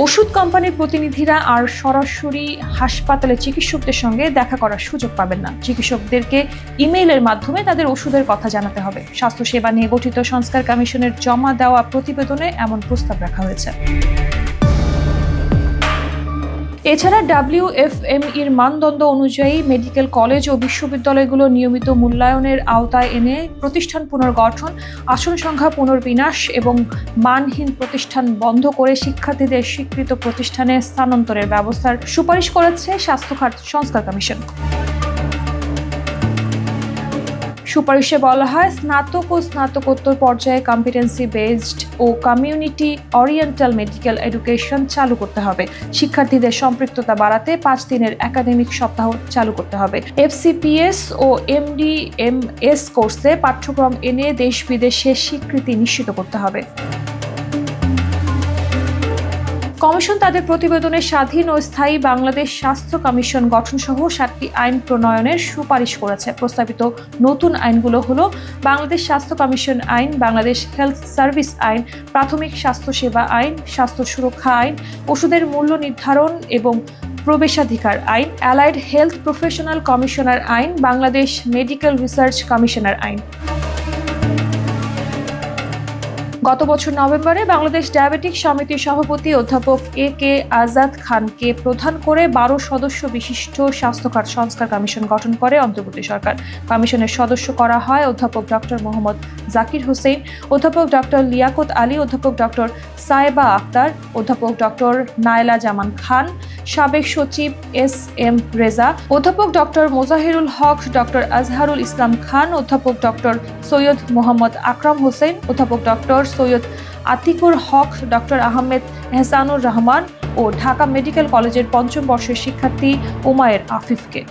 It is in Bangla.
ওষুধ কোম্পানির প্রতিনিধিরা আর সরাসরি হাসপাতালে চিকিৎসকদের সঙ্গে দেখা করার সুযোগ পাবেন না। চিকিৎসকদেরকে ইমেইলের মাধ্যমে তাদের ওষুধের কথা জানাতে হবে। স্বাস্থ্যসেবা নিয়ে গঠিত সংস্কার কমিশনের জমা দেওয়া প্রতিবেদনে এমন প্রস্তাব রাখা হয়েছে। এছাড়া WFMEর মানদণ্ড অনুযায়ী মেডিকেল কলেজ ও বিশ্ববিদ্যালয়গুলো নিয়মিত মূল্যায়নের আওতায় এনে প্রতিষ্ঠান পুনর্গঠন, আসন সংখ্যা পুনর্বিন্যাস এবং মানহীন প্রতিষ্ঠান বন্ধ করে শিক্ষার্থীদের স্বীকৃত প্রতিষ্ঠানে স্থানান্তরের ব্যবস্থার সুপারিশ করেছে স্বাস্থ্য খাত সংস্কার কমিশন। সুপারিশে বলা হয়, স্নাতক ও স্নাতকোত্তর পর্যায়ে কম্পিটেন্সি বেসড ও কমিউনিটি ওরিয়েন্টাল মেডিকেল এডুকেশন চালু করতে হবে। শিক্ষার্থীদের সম্পৃক্ততা বাড়াতে 5 দিনের একাডেমিক সপ্তাহ চালু করতে হবে। FCPS ও MDMS কোর্সে পাঠ্যক্রম এনে দেশ বিদেশে স্বীকৃতি নিশ্চিত করতে হবে। কমিশন তাদের প্রতিবেদনে স্বাধীন ও স্থায়ী বাংলাদেশ স্বাস্থ্য কমিশন গঠন সহ 7টি আইন প্রণয়নের সুপারিশ করেছে। প্রস্তাবিত নতুন আইনগুলো হলো বাংলাদেশ স্বাস্থ্য কমিশন আইন, বাংলাদেশ হেলথ সার্ভিস আইন, প্রাথমিক স্বাস্থ্যসেবা আইন, স্বাস্থ্য সুরক্ষা আইন, ওষুধের মূল্য নির্ধারণ এবং প্রবেশাধিকার আইন, অ্যালাইড হেলথ প্রফেশনাল কমিশনার আইন, বাংলাদেশ মেডিকেল রিসার্চ কমিশনার আইন। গত বছর নভেম্বরে বাংলাদেশ ডায়াবেটিক সমিতির সভাপতি অধ্যাপক AK আজাদ খানকে প্রধান করে 12 সদস্য বিশিষ্ট স্বাস্থ্য খাত সংস্কার কমিশন গঠন করে অন্তর্বর্তী সরকার। কমিশনের সদস্য করা হয় অধ্যাপক ডক্টর মোহাম্মদ জাকির হোসেন, অধ্যাপক ডক্টর লিয়াকত আলী, অধ্যাপক ডক্টর সায়েবা আক্তার, অধ্যাপক ডক্টর নায়লা জামান খান, সাবেক সচিব SM রেজা, অধ্যাপক ডক্টর মোজাহিরুল হক, ডক্টর আজহারুল ইসলাম খান, অধ্যাপক ডক্টর সৈয়দ মোহাম্মদ আকরাম হোসেন, অধ্যাপক ডক্টর সৈয়দ আতিকুর হক, ডক্টর আহমেদ এহসানুর রহমান ও ঢাকা মেডিকেল কলেজের 5ম বর্ষের শিক্ষার্থী উমায়ের আফিফকে।